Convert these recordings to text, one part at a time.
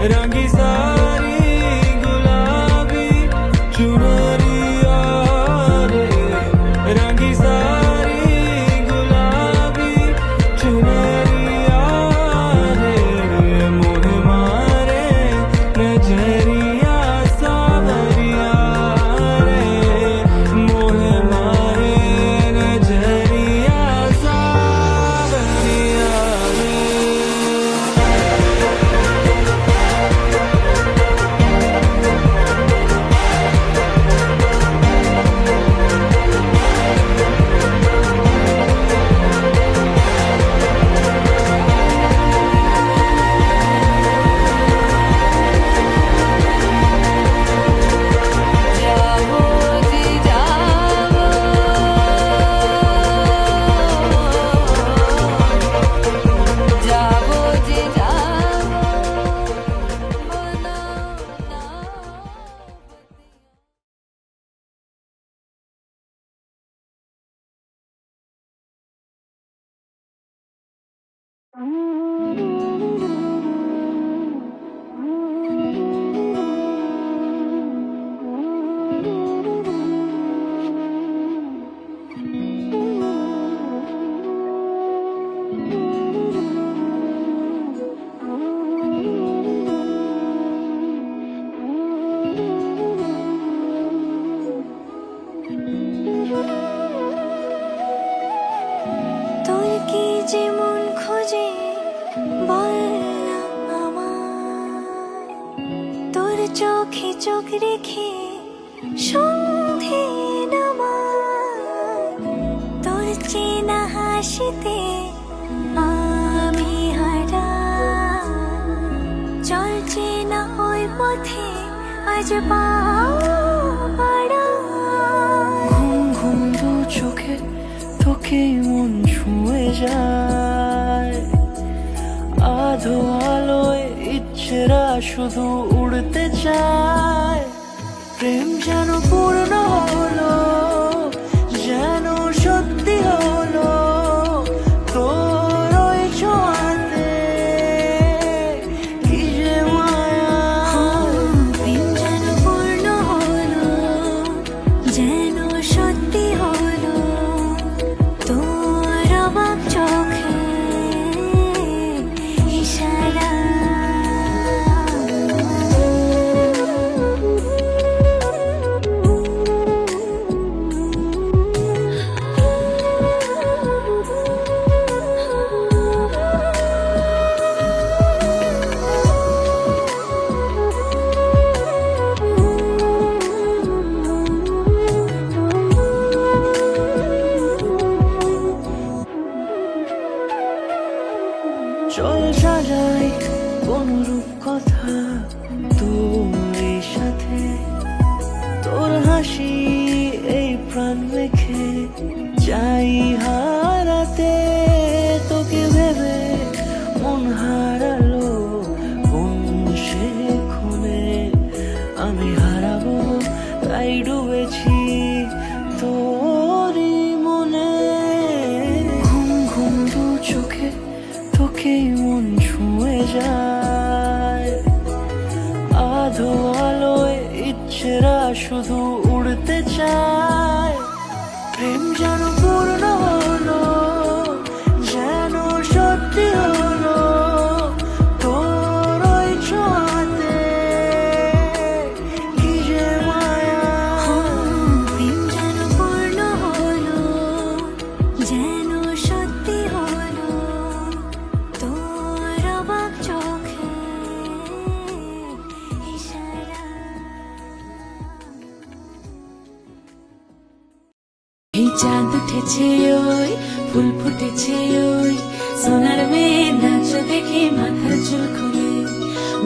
रंगी सारी गुलाबी चुनरिया रे, रंगी सारी गुलाबी चुनरिया रे, मोह मारे नजरिया सावरिया रे, मोह मारे नजरिया सावरिया रे। जाओ जी जाओ, जाओ जी जाओ, बनाओ नावती। তোর কি যে মন খোঁজে বল না আমায়, তোর চোখে চোখ রেখে সন্ধে নামায়, তোর চেনা হাসিতে আমি হারাই, চল চেনা ওই পথে আজ পাও বাড়াই। ঘুম ঘুম দু চোখে তোকে মন ছুঁয়ে যায়, আধো আলোয় ইচ্ছেরা শুধু উড়তে চায়, প্রেম যেন পূর্ণ হলো, যেন সত্যি হলো, তোর ওই ছোঁয়াতে কি যে মায়া। প্রেম যেন পূর্ণ হলো, যেন সত্যি হলো, তোর অবাক চোখে ইশারা। চল সাজাই কোন রূপ কথা তোর এই সাথে, তোর হাসি এই প্রাণ রেখে চাই হারাতে, তোকে ভেবে মন হারালো কোন সে ক্ষণে, আমি হারাবো তাই ডুবেছি তোরই মনে। ঘুম ঘুম দু চোখে তোকে মন ছুঁয়ে যায়, আধো আলোয় ইচ্ছেরা শুধু উড়তে চায়, প্রেম যেন পূর্ণ হলো, যেন সত্যি হলো, তোর ওই ছোঁয়াতে কি যে মায়া। প্রেম যেন পূর্ণ হলো, যেন সত্যি হলো, তোর অবাক চোখে ইশারা। এই চাঁদ উঠেছে ওই ফুল ফুটেছে ওই সোনার মেয়ে নাচ দেখে মাথার চুল খুলে,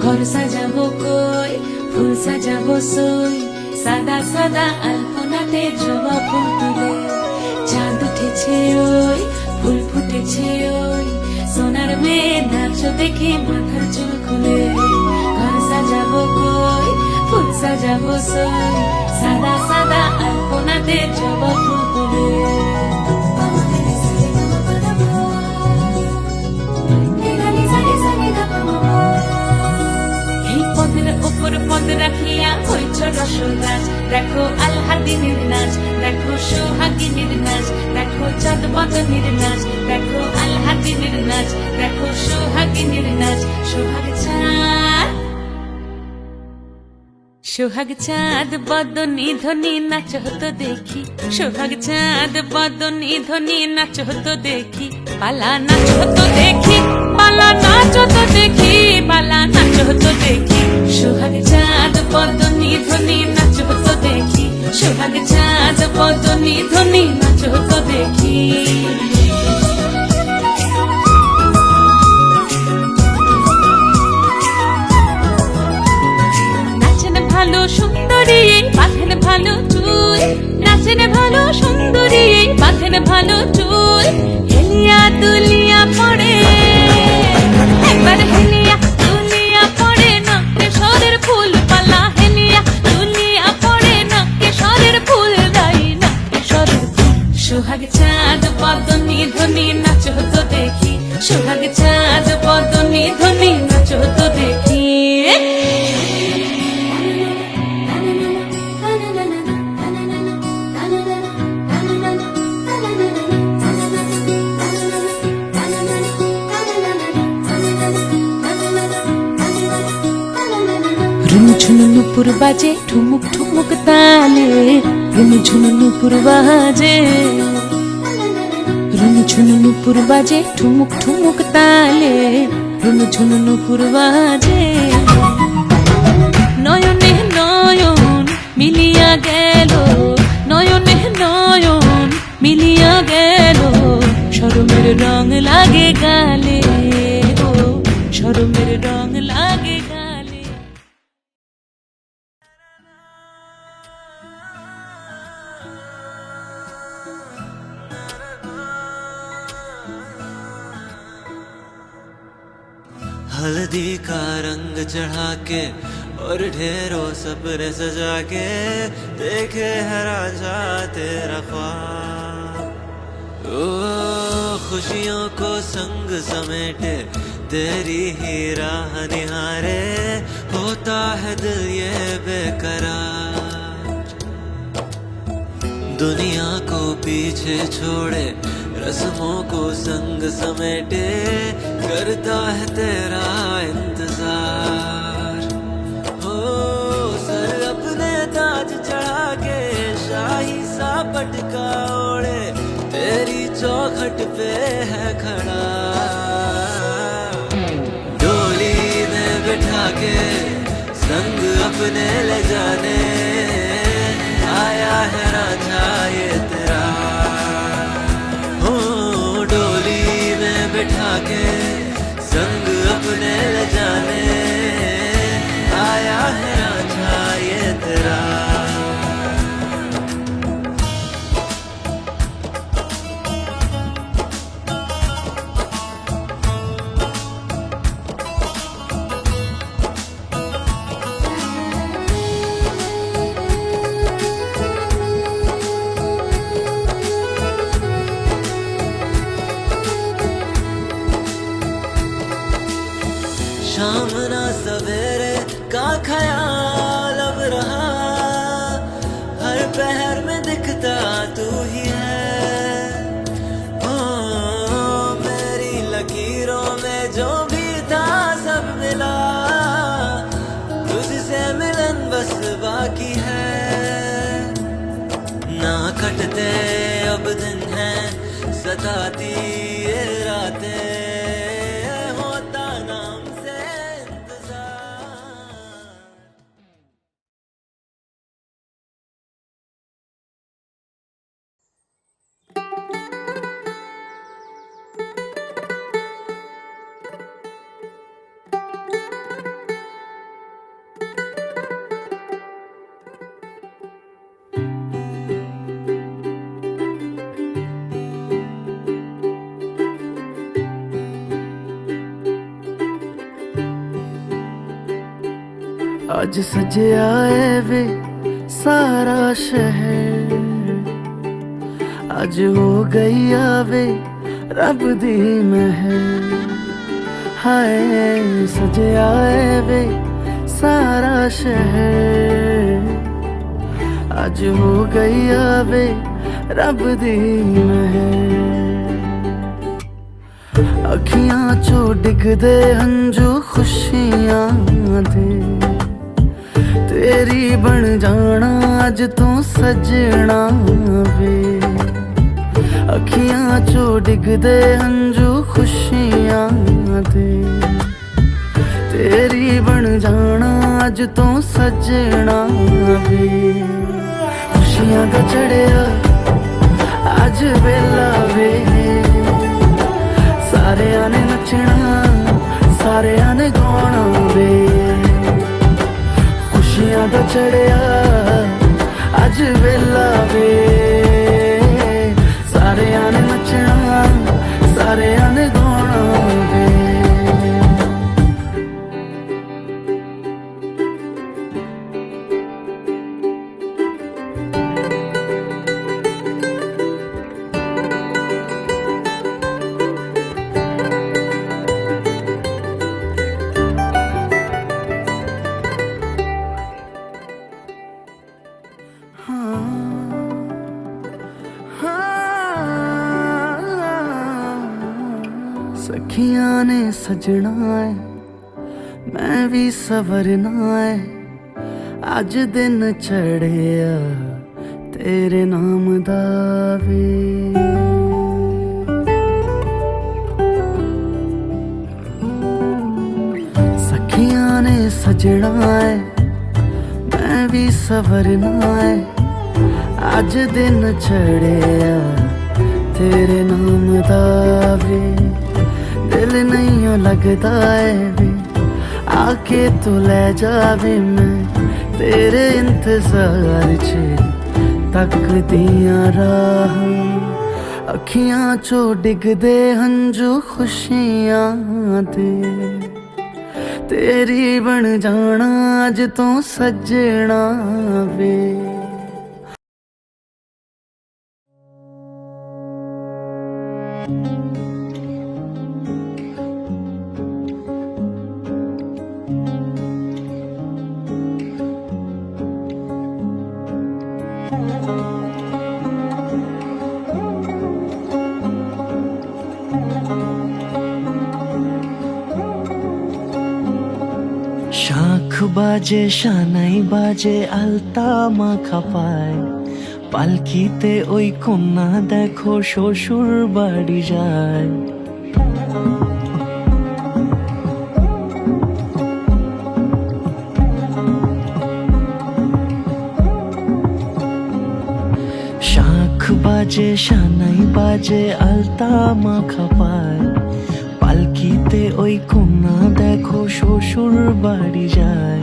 ঘর সাজাবো কই ফুল সাজাবো সই, সাদা সাদা আলপনাতে জবা ফুল তুলে। চাঁদ উঠেছে ওই ফুল ফুটেছে ওই সোনার মেয়ে নাচ দেখে মাথার চুল খুলে, ঘর সাজাবো কই ফুল সাজাবো সই, সাদা সাদা আলপনাতে জবা ফুল তুলে। গাছ, দেখো আলহাদিনের নাচ, দেখো সোহাগিনীর নাচ, দেখো চাঁদ বদনের নাচ, দেখো আলহাদিনের নাচ, দেখো সোহাগিনীর নাচ। সোহাগ চাঁদ, সোহাগ চাঁদ বদনী ধ্বনি নাচ হতো দেখি, সোহাগ চাঁদ বদনী ধ্বনি নাচ হতো দেখি, পালা নাচ হতো দেখি, পালা নাচ হতো দেখি, পালা নাচ হতো দেখি। সোহাগ চাঁদ বদনী ধ্বনি নাচ হতো দেখি, সোহাগ চাঁদ বদনী ধ্বনি নাচ হতো দেখি। ভালো সুন্দরী বাঁধেন ভালো চুল, নাচেন ভালো সুন্দরী বাঁধেন ভালো চুল, হেলিয়া দুলিয়া পড়ে একবার, হেলিয়া দুলিয়া পড়ে নকেশ্বরের ফুল পালা, হেলিয়া দুলিয়া পড়ে নকেশ্বরের ফুল গাই নকেশ্বরের ফুল। সোহাগ চাঁদ বদনী ধ্বনি নাচ হতো দেখি, সোহাগ চাঁদ বদনী ধ্বনি নাচ হতো দেখি। ঝুনু নুপুর বাজে ঠুমুক ঠুমুক তালে, রুনু ঝুনু নুপুর বাজে, রুনু ঝুনু নুপুর বাজে ঠুমুক ঠুমুক তালে, রুনু ঝুনু নুপুর বাজে। নয়নে নয়ন মিলিয়া গেল, নয়নে নয়ন মিলিয়া গেল, শরমের রং লাগে গালে, ও শরমের রং লাগে গালে। हल्दी का रंग चढ़ा के और ढेरों सपने सजा के, देखे है राजा तेरा ख्वाब। ओ खुशियों को संग समेटे तेरी ही राह निहारे, होता है दिल ये बेकरार। दुनिया को पीछे छोड़े रस्मों को संग समेटे, करता है तेरा इंतजार। हो सर अपने ताज चढ़ा के शाही सा पटका ओढ़े, तेरी चौखट पे है खड़ा। डोली में बिठा के संग अपने ले जाने, आया है राजा ये तेरा। डोली में बिठा के संग अपने ले जाने, आया है राजा ये तेरा। शाम ना सवेरे का ख्याल अब रहा, हर पहर में दिखता तू ही है। ओ मेरी लकीरों में जो भी था सब मिला, तुझसे मिलन बस बाकी है। ना कटते अब दिन हैं सताती ये रातें, अज सजया वे सारा शहर, अज हो गई आवे रब दी महर। हाय सजया वे सारा शहर, अज हो गई आवे रब दी मेहर अखियां चो डिगदे हंजू खुशियां दे तेरी बन जाना अज तू सजना वे अखियां चो डिगदे हंजू खुशियां दे तेरी बन जाना अज तू सजना वे खुशियां दा चढ़िया अज वेला वे सारे ने नचना सारे ने गाना वे खुशियां दा चढ़िया अज वेला वे सारे ने नचना सारे ने गाना वे सखियां ने सजना है मैं भी सवरना है अज दिन चढ़िया तेरे नाम दा वे सखियां ने सजना है मैं भी सवरना है अज दिन चढ़िया तेरे नाम दा वे दिल नहीं लगता है वे आके तू ले जावे मैं तेरे इंतजार च तक दिया राह अखियां चो डिगदे हंजू खुशियां दे तेरी बन जाना अज तू सजना वे শাঁখ বাজে সানাই বাজে আলতা মাখা পায় পালকিতে ওই কন্যা দেখো শ্বশুর বাড়ি যায় শাঁখ বাজে সানাই বাজে আলতা মাখা পায় পালকিতে ওই কন্যা দেখো শ্বশুর বাড়ি যায়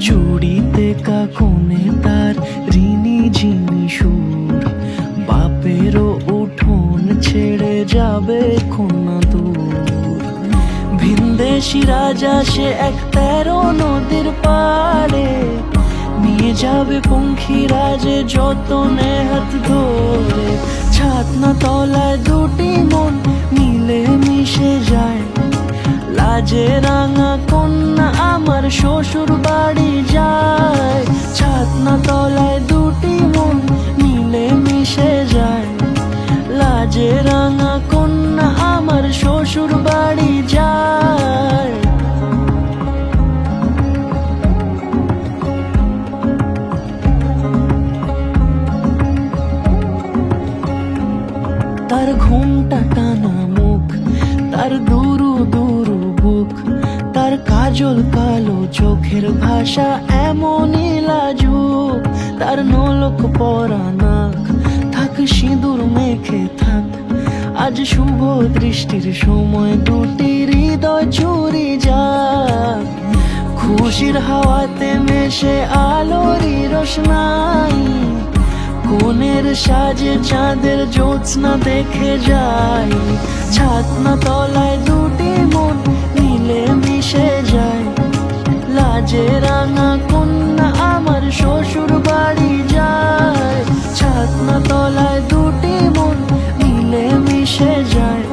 জুড়িতে কাকনে তার ঋণী ঝিনি সুর বাপেরও উঠোন ছেড়ে যাবে কন্যা দূর ভিনদেশি রাজা সে এক 13 নদীর পাড়ে নিয়ে যাবে পঙ্খী রাজে যতনে হাত ধরে ছাতনা তলায় দুটি মন মিলে মিশে যায় লাজে রাঙা কন্যা আমার শ্বশুর বাড়ি যায় ছাতনা তলায় দুটি মন মিলে মিশে যায় লাজে রাঙা কন্যা আমার শ্বশুর বাড়ি যায় তার ঘুমটা টানা মুখ তার দুরু দুরু বুক তার কাজল কালো চোখের ভাষা এমনই লাজুক তার নলক পরা নাক থাক সিঁদুর মেখে থাক আজ শুভ দৃষ্টির সময় দুটি হৃদয় চুরি যাক খুশির হাওয়াতে মেশে আলোরই রোশনাই কোণের সাজে চাঁদের জ্যোৎস্না দেখে যাই ছাতনা তলায় দুটি মন মিলে মিশে যায় লাজে রাঙা কন্যা আমার শ্বশুর বাড়ি যায় ছাতনা তলায় দুটি মন মিলে মিশে যায়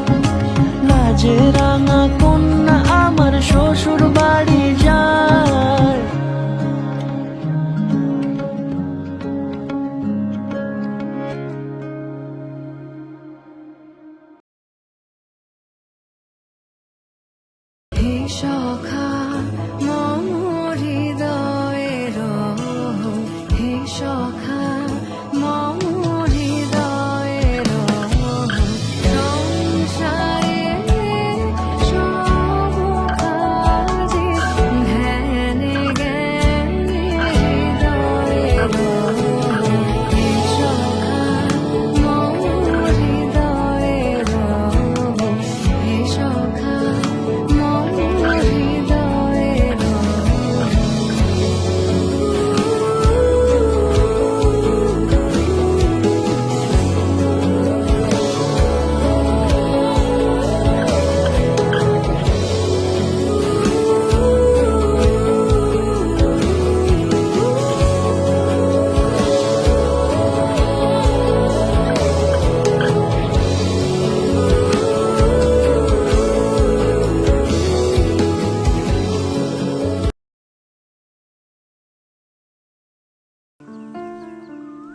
লাজে রাঙা কন্যা আমার শ্বশুর বাড়ি যায় হে সখা মম হৃদয়ের হে সখা মম হৃদয়ের সংসারে সব কাজে ধ্যানে জ্ঞানে হৃদয়ের হে সখা মম হৃদয়ের হে সখা মম হৃদয়ের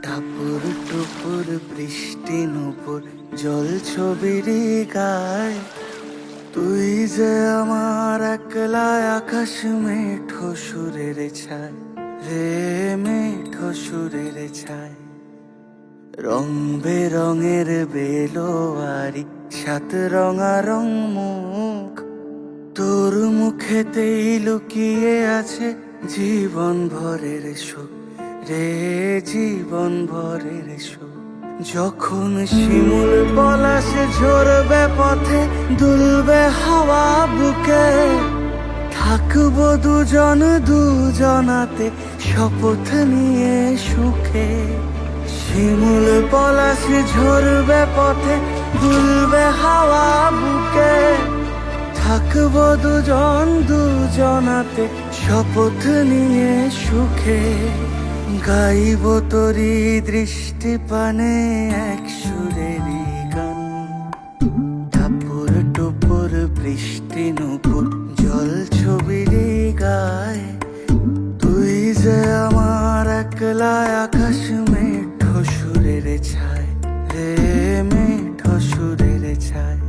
টাপুর টুপুর বৃষ্টি নুপুর জল ছবির গায় তুই যে আমার একলা আকাশ মেঠো সুরের ছায় রে মেঠো সুরের ছায় রং বেরঙের বেলোয়ারি সাত রঙা রং মুখ তোর মুখেতেই লুকিয়ে আছে জীবন ভরের সুখ রে জীবন ভরের সুখ যখন শিমুল পলাশে ঝরবে পথে দুলবে হাওয়া বুকে থাকবো দুজন দুজনাতে শপথ নিয়ে সুখে শিমুল পলাশে ঝরবে পথে দুলবে হাওয়া বুকে থাকবো দুজন দুজনাতে শপথ নিয়ে সুখে গাইব তোরি দৃষ্টি পানে এক সুরেরই গান টাপুর টুপুর বৃষ্টি নুপুর জল ছবির গায় তুই যে আমার একলা আকাশ মেঠো সুরের ছায় রে মেঠো সুরের ছায়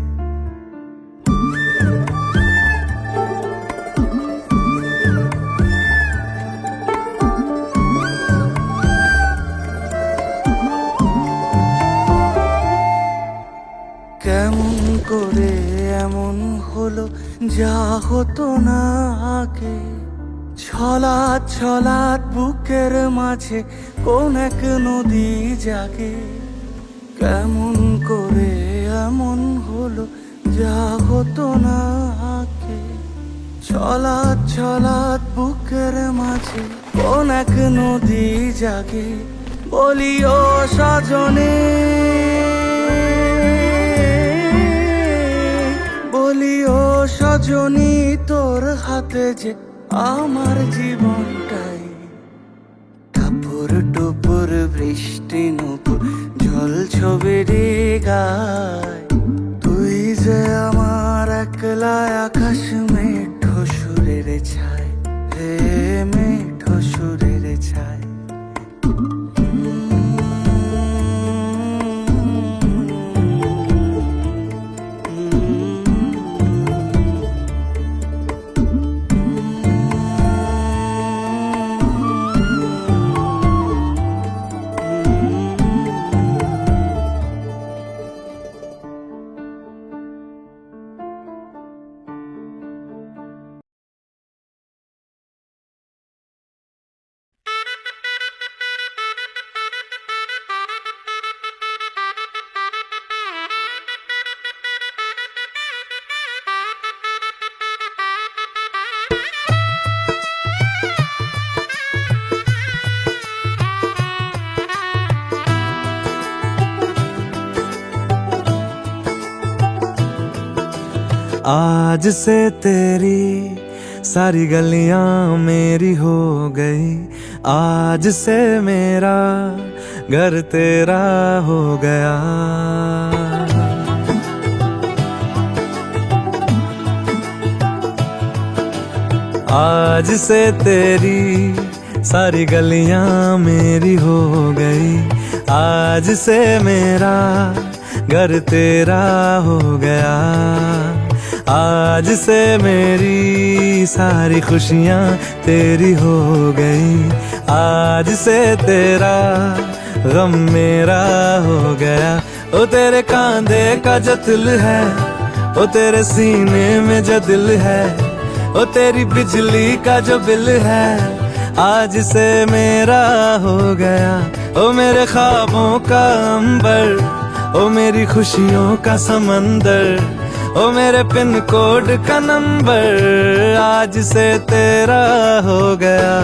কেমন করে এমন হলো যা হতো না আগে ছলাৎ ছলাৎ বুকের মাঝে কোন এক নদী জাগে কেমন করে এমন হলো যা হতো না আগে ছলাৎ ছলাৎ বুকের মাঝে কোন এক নদী জাগে বলি ও সজনে বলি ও সজনী তোর হাতে যে আমার জীবনটাই টাপুর টুপুর বৃষ্টি নুপুর জল ছবির গায় তুই যে আমার একলা আকাশ মেঠো সুরের ছায় রে মেঠো সুরের ছায় आज से तेरी सारी गलियां मेरी हो गई, आज से मेरा घर तेरा हो गया। आज से तेरी सारी गलियां मेरी हो गई, आज से मेरा घर तेरा हो गया। आज से मेरी सारी खुशियां तेरी हो गई, आज से तेरा गम मेरा हो गया। ओ तेरे कांधे का जो दिल है, ओ तेरे सीने में जो दिल है, ओ तेरी बिजली का जो बिल है, आज से मेरा हो गया। ओ मेरे ख्वाबों का अंबर, ओ मेरी खुशियों का समंदर, ओ मेरे पिन कोड का नंबर, आज से तेरा हो गया।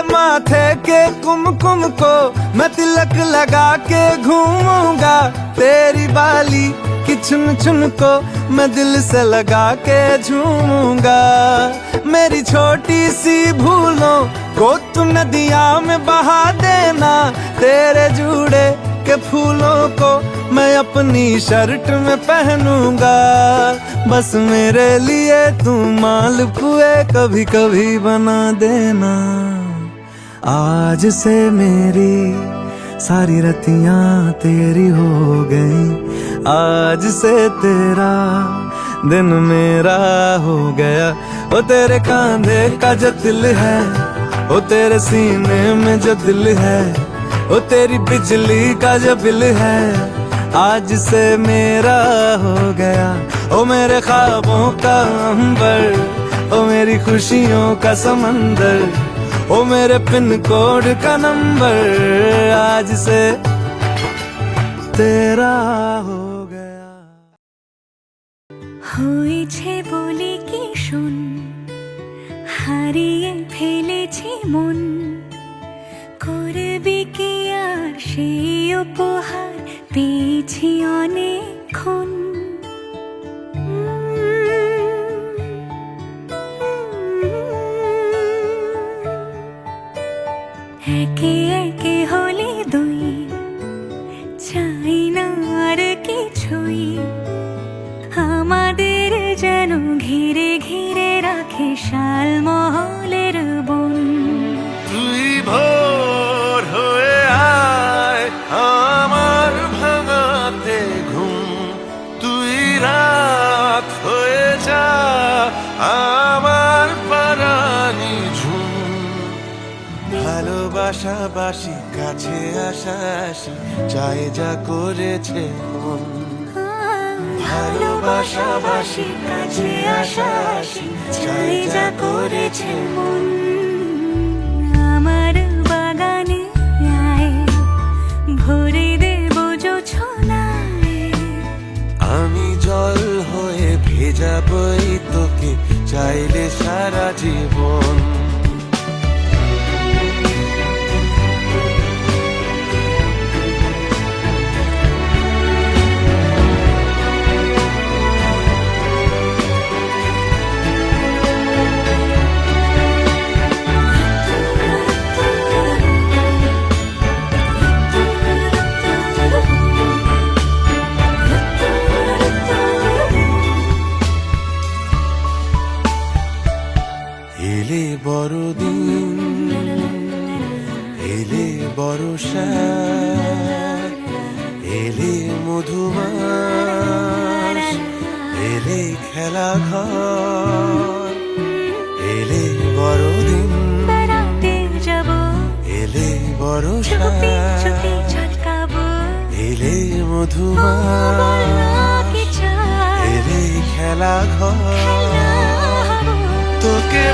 माथे के कुमकुम को मैं तिलक लगा के घूमूंगा, तेरी बाली की चुन चुन को मैं दिल से लगा के झूमूंगा। मेरी छोटी सी भूलों को तू नदिया में बहा देना, तेरे जूड़े के फूलों को मैं अपनी शर्ट में पहनूंगा। बस मेरे लिए तू मालपुए कभी कभी बना देना। आज से मेरी सारी रतियां तेरी हो गई, आज से तेरा दिन मेरा हो गया। ओ तेरे कांधे का जो दिल है, ओ तेरे सीने में जो दिल है, ओ तेरी बिजली का जो बिल है, आज से मेरा हो गया। ओ मेरे ख्वाबों का अंबर, ओ मेरी खुशियों का समंदर, ओ मेरे पिन कोड का नंबर, आज से तेरा हो गया। হয়েছে বলে কি শোন, হারিয়ে ফেলেছি মন, করবি কি আর সেই উপহার পেয়েছি অনেকক্ষণ। একে একে হলে দুই, চাই না আর কিছুই, আমাদের যেন ঘিরে ঘিরে রাখে শালমহলের বন। তুই ভোর হয়ে আয় আমার ভাঙাতে ঘুম, তুই রাত হয়ে যা আমার পারানি ঝুম। ভালোবাসাবাসি কাছে আসাসি চাই যা করেছে মন, ভালোবাসাবাসি কাছে আসাসি চাই যা করেছে মন। আমার বাগানে আয়, ভরে দেব জোছনায়, আমি জল হয়ে ভেজাবই তোকে চাইলে সারা জীবন। এলে বড়দিন, এলে বর্ষা, এলে মধুমাস, এলে খেলা ঘর, এলে বড়দিন, বেড়াতে যাব, এলে বর্ষা, চুপি চুপি ঝলকাবো, এলে মধুমাস, কি চাই এলে খেলা ঘর। হবো। তোকে